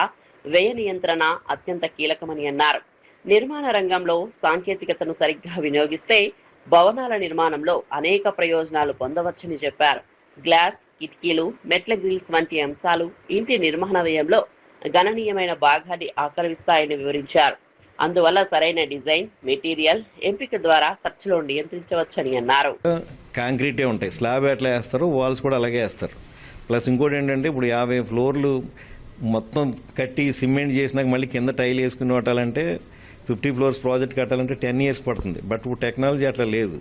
వ్యయ నియంత్రణ అత్యంత కీలకమని అన్నారు. నిర్మాణ రంగంలో సాంకేతికతను సరిగ్గా వినియోగిస్తే భవనాల నిర్మాణంలో అనేక ప్రయోజనాలు పొందవచ్చని చెప్పారు. గ్లాస్, కిటికీలు, మెట్ల గ్రిల్స్ వంటి అంశాలు ఇంటి నిర్మాణ వ్యయంలో గణనీయమైన భాగాన్ని ఆక్రమిస్తాయని వివరించారు. అందువల్ల సరైన డిజైన్, మెటీరియల్ ఎంపిక ద్వారా ఖర్చులను నియంత్రించవచ్చని అన్నారు. కాంక్రీటే ఉంటాయి, స్లాబ్ ఎట్లా వేస్తారు, వాల్స్ కూడా అలాగే వేస్తారు. ప్లస్ ఇంకోటి ఏంటంటే ఇప్పుడు 50 ఫ్లోర్లు మొత్తం కట్టి సిమెంట్ చేసినాక మళ్ళీ కింద టైల్ వేసుకుని కట్టాలంటే 50 ఫ్లోర్స్ ప్రాజెక్ట్ కట్టాలంటే 10 ఇయర్స్ పడుతుంది. బట్ ఇప్పుడు టెక్నాలజీ అట్లా లేదు.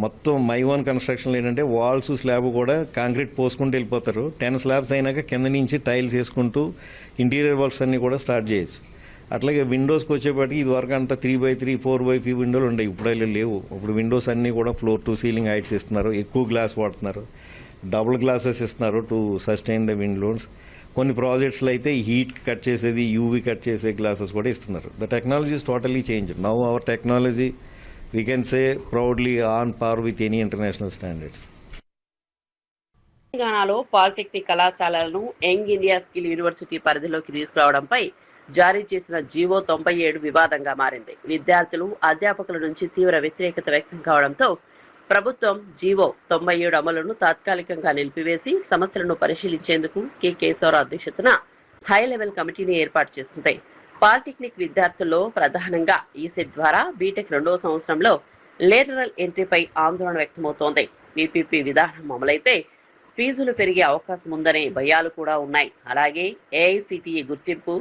మొత్తం మైవాన్ కన్స్ట్రక్షన్లో ఏంటంటే వాల్స్, స్లాబ్ కూడా కాంక్రీట్ పోసుకుంటూ వెళ్ళిపోతారు. 10 స్లాబ్స్ అయినాక కింద నుంచి టైల్స్ వేసుకుంటూ ఇంటీరియర్ వర్క్స్ అన్ని కూడా స్టార్ట్ చేయొచ్చు. అట్లాగే విండోస్కి వచ్చేప్పటికి ఇది వరకు అంతా 3x3, 4x5 విండోలు ఉండేవి, ఇప్పుడు అలా లేవు. ఇప్పుడు విండోస్ అన్నీ కూడా ఫ్లోర్ టు సీలింగ్ హైట్స్ ఇస్తున్నారు, ఎక్కువ గ్లాస్ వాడుతున్నారు, డబుల్ గ్లాసెస్ ఇస్తున్నారు టు సస్టైన్ ద విండోస్. కొన్ని ప్రాజెక్ట్స్లో అయితే హీట్ కట్ చేసేది, యూవీ కట్ చేసే గ్లాసెస్ కూడా ఇస్తున్నారు. The technology is totally change. Now our technology we can say proudly on par with any international standards. తెలంగాణలో పాలిటెక్నిక్ కళాశాలలను యంగ్ ఇండియా స్కిల్ యూనివర్సిటీ పరిధిలోకి తీసుకురావడంపై జారీ చేసిన జీవో 97 వివాదంగా మారింది. విద్యార్థులు, అధ్యాపకుల నుంచి తీవ్ర వ్యతిరేకత వ్యక్తం కావడంతో ప్రభుత్వం జీవో 97 అమలును తాత్కాలికంగా నిలిపివేసి సమస్యలను పరిశీలించేందుకు కె కేశవరావు అధ్యక్షతన హై లెవెల్ కమిటీని ఏర్పాటు చేసింది. పాలిటెక్నిక్ విద్యార్థుల్లో ప్రధానంగా ఈసెట్ ద్వారా బీటెక్ 2వ సంవత్సరంలో లేటరల్ ఎంట్రీపై ఆందోళన వ్యక్తమవుతోంది. పీపీపీ విధానం అమలైతే ఫీజులు పెరిగే అవకాశం ఉందనే భయాలు కూడా ఉన్నాయి. అలాగే ఏఐసిటిఈ గుర్తింపు,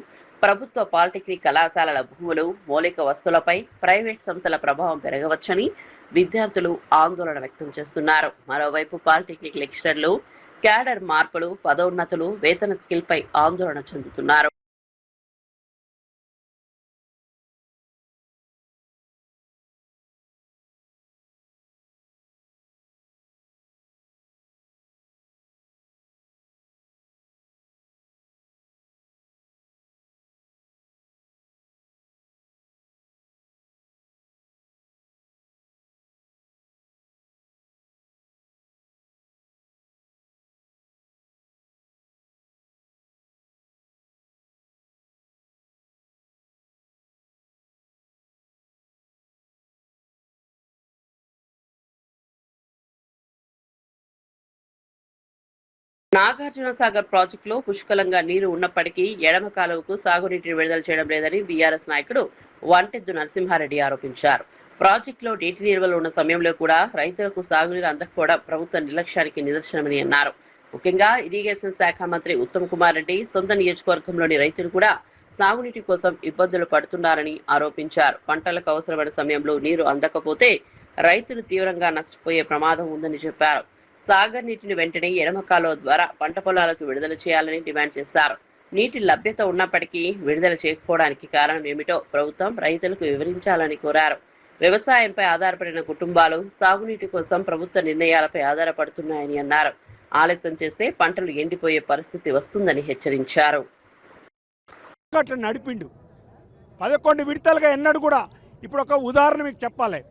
ప్రభుత్వ పాలిటెక్నిక్ కళాశాలల భూములు, మౌలిక వస్తువులపై ప్రైవేట్ సంస్థల ప్రభావం పెరగవచ్చని విద్యార్థులు ఆందోళన వ్యక్తం చేస్తున్నారు. మరోవైపు పాలిటెక్నిక్ లెక్చరర్లు క్యాడర్ మార్పులు, పదోన్నతులు, వేతన స్కిల్పై ఆందోళన చెందుతున్నారు. నాగార్జునసాగర్ ప్రాజెక్టులో పుష్కలంగా నీరు ఉన్నప్పటికీ ఎడమ కాలువకు సాగునీటిని విడుదల చేయడం లేదని బీఆర్ఎస్ నాయకుడు వంటెద్దు నరసింహారెడ్డి ఆరోపించారు. ప్రాజెక్టులో నీటి నిల్వలు ఉన్న సమయంలో కూడా రైతులకు సాగునీరు అందకపోవడం ప్రభుత్వ నిర్లక్ష్యానికి నిదర్శనమని అన్నారు. ముఖ్యంగా ఇరిగేషన్ శాఖ మంత్రి ఉత్తమ్ కుమార్ రెడ్డి సొంత నియోజకవర్గంలోని రైతులు కూడా సాగునీటి కోసం ఇబ్బందులు పడుతున్నారని ఆరోపించారు. పంటలకు అవసరమైన సమయంలో నీరు అందకపోతే రైతులు తీవ్రంగా నష్టపోయే ప్రమాదం ఉందని చెప్పారు. సాగర్ నీటిని వెంటనే ఎడమ కాలువ ద్వారా పంట పొలాలకు విడుదల చేయాలని డిమాండ్ చేశారు. నీటి లభ్యత ఉన్నప్పటికీ విడుదల చేయకపోవడానికి కారణం ఏమిటో ప్రభుత్వం రైతులకు వివరించాలని కోరారు. వ్యవసాయంపై ఆధారపడిన కుటుంబాలు సాగునీటి కోసం ప్రభుత్వ నిర్ణయాలపై ఆధారపడుతున్నాయని అన్నారు. ఆలస్యం చేస్తే పంటలు ఎండిపోయే పరిస్థితి వస్తుందని హెచ్చరించారు. అట్లా నడిపిండు 11 విడతలుగా ఎన్నడూ కూడా. ఇప్పుడు ఒక ఉదాహరణ మీకు చెప్పాలి.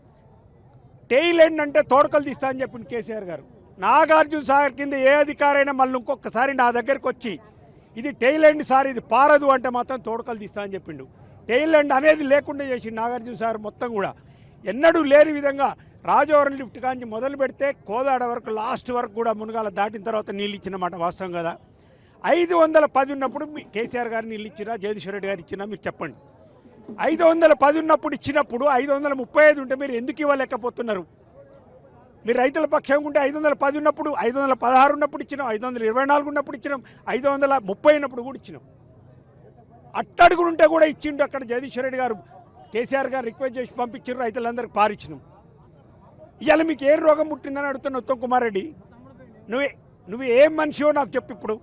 టెయిల్ ఎండ్ అంటే తోడకలు తీస్తా అని చెప్పింది కేసీఆర్ గారు. నాగార్జున సాగర్ కింద ఏ అధికారైనా మళ్ళీ ఇంకొకసారి నా దగ్గరకు వచ్చి ఇది టెయిల్ ఎండ్ సార్ ఇది పారదు అంటే మాత్రం తోడకలు తీస్తా అని చెప్పిండు. టెయిల్ ఎండ్ అనేది లేకుండా చేసి నాగార్జున సాగర్ మొత్తం కూడా ఎన్నడూ లేని విధంగా రాజవరం లిఫ్ట్ కాంచి మొదలు పెడితే కోదాడ వరకు లాస్ట్ వరకు కూడా మునగాల దాటిన తర్వాత నీళ్ళు ఇచ్చినమాట వాస్తవం కదా. 510 ఉన్నప్పుడు కేసీఆర్ గారు నీళ్ళు ఇచ్చినా జగదీశ్వర రెడ్డి గారు ఇచ్చినా మీరు చెప్పండి. 510 ఉన్నప్పుడు ఇచ్చినప్పుడు 535 ఉంటే మీరు ఎందుకు ఇవ్వలేకపోతున్నారు? మీరు రైతుల పక్షంగా ఉంటే 510 ఉన్నప్పుడు 516 ఉన్నప్పుడు ఇచ్చినాం, 524 ఉన్నప్పుడు ఇచ్చినాం, 530 ఉన్నప్పుడు కూడా ఇచ్చినాం. అట్టడుగుంటే కూడా ఇచ్చిండు. అక్కడ జగదీశ్వర రెడ్డి గారు కేసీఆర్ గారు రిక్వెస్ట్ చేసి పంపించారు, రైతులందరికీ పారిచ్చినాం. ఇవాళ మీకు ఏ రోగం పుట్టిందని అడుగుతున్న ఉత్తమ్ కుమార్ రెడ్డి. నువ్వు ఏం మనిషివో నాకు చెప్పు. ఇప్పుడు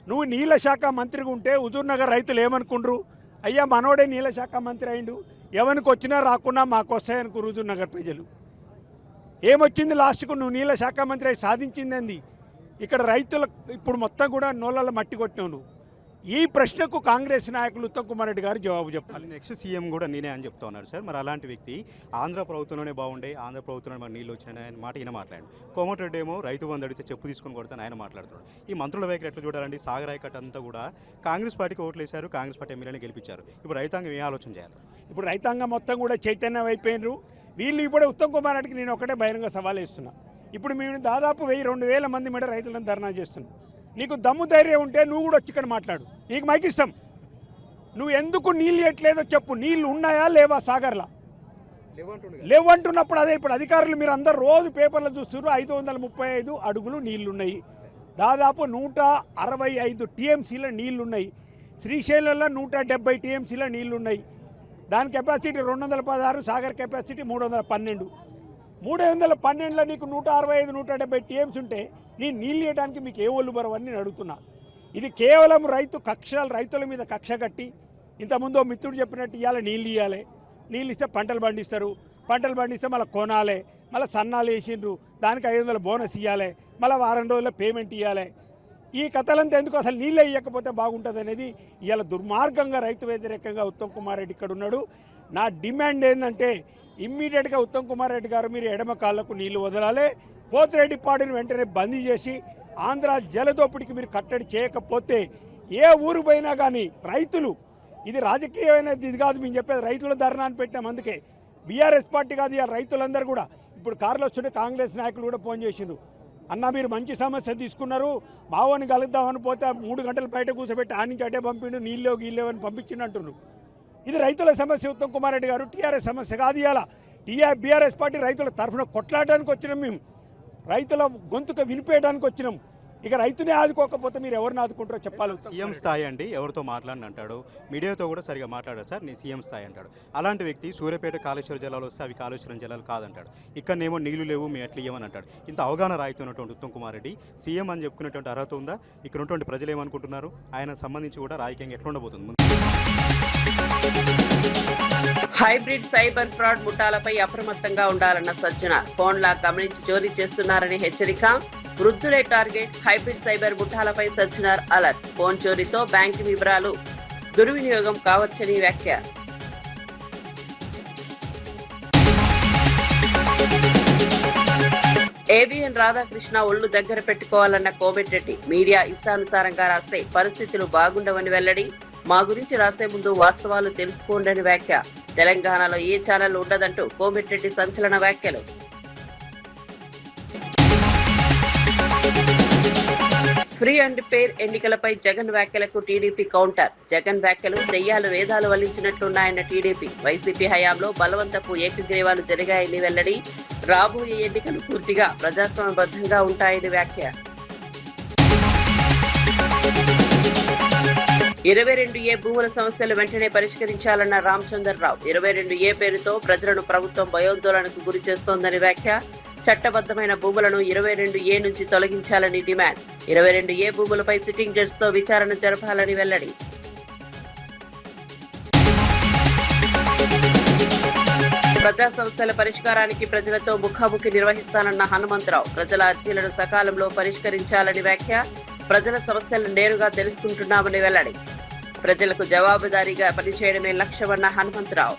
నువ్వు నీళ్ళ శాఖ మంత్రిగా ఉంటే హుజూర్ నగర్ రైతులు ఏమనుకుండ్రు? అయ్యా మనోడే నీళ్ళ శాఖ మంత్రి అయిండు, ఎవరికి వచ్చినా రాకున్నా మాకు వస్తాయనుకో హుజూర్ నగర్ ప్రజలు. ఏమొచ్చింది లాస్ట్కు? నువ్వు నీళ్ళ శాఖ మంత్రి అయి సాధించింది ఇక్కడ రైతులకు ఇప్పుడు మొత్తం కూడా నోళ్ళలో మట్టి కొట్టినావు నువ్వు. ఈ ప్రశ్నకు కాంగ్రెస్ నాయకులు ఉత్తమ్ కుమార్ రెడ్డి గారు జవాబు చెప్పాలి. నెక్స్ట్ సీఎం కూడా నేనే అని చెప్తా ఉన్నారు సార్. మరి అలాంటి వ్యక్తి ఆంధ్ర ప్రభుత్వంలోనే బాగుండే, ఆంధ్ర ప్రభుత్వంలో మరి నీళ్ళు వచ్చినాయి ఆయన మాట ఈయన మాట్లాడు. కోమటిరెడ్డి ఏమో రైతు బంధు అడిగితే చెప్పు తీసుకొని కొడతాను ఆయన మాట్లాడుతున్నాడు. ఈ మంత్రుల వైఖరి ఎట్లా చూడాలండి? సాగర్ ఆయకట్టు అంతా కూడా కాంగ్రెస్ పార్టీకి ఓట్లు వేశారు, కాంగ్రెస్ పార్టీ ఎమ్మెల్యేని గెలిపించారు. ఇప్పుడు రైతాంగం ఏ ఆలోచన చేయాలి? ఇప్పుడు రైతాంగం మొత్తం కూడా చైతన్యం అయిపోయినారు. వీళ్ళు ఇప్పుడు ఉత్తమ్ కుమార్ రెడ్డికి నేను ఒకటే బహిరంగ సవాల్ ఇస్తున్నా. ఇప్పుడు మేము దాదాపు 1000-2000 మంది మీద రైతులను ధర్నా చేస్తున్నాం. నీకు దమ్ము ధైర్యం ఉంటే నువ్వు కూడా వచ్చి ఇక్కడ మాట్లాడు, నీకు మైక్ ఇస్తాం. నువ్వు ఎందుకు నీళ్ళు ఇవ్వట్లేదో చెప్పు. నీళ్ళు ఉన్నాయా లేవా సాగర్లా? లేవంటున్నప్పుడు అదే ఇప్పుడు అధికారులు మీరు అందరు రోజు పేపర్లో చూస్తున్నారు 535 అడుగులు నీళ్లున్నాయి. దాదాపు 165 టీఎంసీల నీళ్లున్నాయి. శ్రీశైలంలో 170 టీఎంసీల నీళ్లున్నాయి. దాని కెపాసిటీ 216, సాగర్ కెపాసిటీ 312. 312లో నీకు 165-170 టీఎంసీ ఉంటే నీ నీళ్ళు ఇవ్వడానికి మీకు ఏ ఒళ్ళు బరవని నేను అడుగుతున్నా. ఇది కేవలం రైతుల మీద కక్ష కట్టి ఇంతకుముందు మిత్రుడు చెప్పినట్టు ఇవ్వాలి, నీళ్ళు ఇవ్వాలి, నీళ్ళు ఇస్తే పంటలు పండిస్తారు, పంటలు పండిస్తే మళ్ళీ కొనాలి, మళ్ళీ సన్నాలు వేసిండ్రు, దానికి 500 బోనస్ ఇవ్వాలి, మళ్ళీ వారం రోజుల్లో పేమెంట్ ఇవ్వాలి. ఈ కథలంతా ఎందుకు? అసలు నీళ్ళే ఇవ్వకపోతే బాగుంటుంది అనేది ఇవాళ దుర్మార్గంగా రైతు వ్యతిరేకంగా ఉత్తమ్ కుమార్ రెడ్డి ఇక్కడ ఉన్నాడు. నా డిమాండ్ ఏంటంటే ఇమ్మీడియట్గా ఉత్తమ్ కుమార్ రెడ్డి గారు మీరు ఎడమ కాళ్లకు నీళ్లు వదలాలి. పోతిరెడ్డిపాడుని వెంటనే బందీ చేసి ఆంధ్ర జలదోపిడికి మీరు కట్టడి చేయకపోతే ఏ ఊరు పోయినా కానీ రైతులు, ఇది రాజకీయమైనది ఇది కాదు, మేము చెప్పేది రైతుల ధర్నాన్ని పెట్టాం. అందుకే బీఆర్ఎస్ పార్టీ కాదు, ఇక రైతులందరూ కూడా ఇప్పుడు కార్లు వస్తుంటే కాంగ్రెస్ నాయకులు కూడా ఫోన్ చేసిండ్రు, అన్న మీరు మంచి సమస్య తీసుకున్నారు, మావోని కలుద్దామని పోతే 3 గంటలు బయట కూర్చోబెట్టి ఆ నుంచి అటే పంపిండు, నీళ్ళు గీళ్ళేవని పంపించిండు అంటున్నారు. ఇది రైతుల సమస్య. ఉత్తమ్ కుమార్ రెడ్డి గారు టీఆర్ఎస్ సమస్య కాదు. ఇవాళ బీఆర్ఎస్ పార్టీ రైతుల తరఫున కొట్లాడడానికి వచ్చినాం, మేము రైతుల గొంతుక వినిపేయడానికి వచ్చినాం. ఇక రైతునే ఆదుకోకపోతే మీరు ఎవరిని ఆదుకుంటారో చెప్పాలి. సీఎం స్థాయి అండి, ఎవరితో మాట్లాడిన అంటాడు, మీడియాతో కూడా సరిగా మాట్లాడారు సార్, నేను సీఎం స్థాయి అంటాడు. అలాంటి వ్యక్తి సూర్యాపేట కాళేశ్వర జలాలు వస్తే అవి కాళేశ్వరం జలాలు కాదంటాడు, ఇక్కడనేమో నీళ్లు లేవు మేము ఎట్లా ఇవ్వమని అంటాడు. ఇంత అవగాహన రాయితున్నటువంటి ఉత్తమ్ కుమార్ రెడ్డి సీఎం అని చెప్పుకునేటువంటి అర్హత ఉందా? ఇక్కడ ఉన్నటువంటి ప్రజలు ఏమనుకుంటున్నారు? ఆయన సంబంధించి కూడా రాజకీయంగా ఎట్లా ఉండబోతుంది? హైబ్రిడ్ సైబర్ ఫ్రాడ్ ముఠాలపై అప్రమత్తంగా ఉండాలన్న సజ్జనార్. ఫోన్లా గమనించి చోరీ చేస్తున్నారని హెచ్చరిక. వృద్ధులే టార్గెట్. హైబ్రిడ్ సైబర్ ముఠాలపై సజ్జనార్ అలర్ట్. ఫోన్ చోరీతో బ్యాంకు వివరాలు దుర్వినియోగం కావచ్చని వ్యాఖ్య. ఏబిఎన్ రాధాకృష్ణ ఒళ్లు దగ్గర పెట్టుకోవాలన్న కోమటిరెడ్డి. మీడియా ఇష్టానుసారంగా రాస్తే పరిస్థితులు బాగుండవని వెల్లడి. మా గురించి రాసే ముందు వాస్తవాలు తెలుసుకోండి వ్యాఖ్య. తెలంగాణలో ఏ ఛానల్ ఉండదంటూ కోమటిరెడ్డి సంచలన వ్యాఖ్యలు. ఫ్రీ అండ్ ఫెయిర్ ఎన్నికలపై జగన్ వ్యాఖ్యలకు టీడీపీ కౌంటర్. జగన్ వ్యాఖ్యలు దెయ్యాలు వేదాలు వల్లించినట్లున్నాయన్న టీడీపీ. వైసీపీ హయాంలో బలవంతపు ఏకగ్రీవాలు జరిగాయని వెల్లడి. రాబోయే ఎన్నికలు పూర్తిగా ప్రజాస్వామ్యబద్ధంగా ఉంటాయని వ్యాఖ్య. 22A భూముల సమస్యలు వెంటనే పరిష్కరించాలన్న రామచంద్రరావు. 22A పేరుతో ప్రజలను ప్రభుత్వం భయోందోళనకు గురి చేస్తోందని వ్యాఖ్య. చట్టబద్దమైన భూములను 22A నుంచి తొలగించాలని డిమాండ్. 22A భూములపై సిట్టింగ్ జడ్జితో విచారణ జరపాలని వెల్లడి. ప్రజా సమస్యల పరిష్కారానికి ప్రజలతో ముఖాముఖి నిర్వహిస్తానన్న హనుమంతరావు. ప్రజల అర్జీలను సకాలంలో పరిష్కరించాలని వ్యాఖ్య. ప్రజల సమస్యలను నేరుగా తెలుసుకుంటున్నామని వెల్లడి. ప్రజలకు జవాబుదారీగా పనిచేయడమే లక్ష్యమన్న హనుమంతరావు.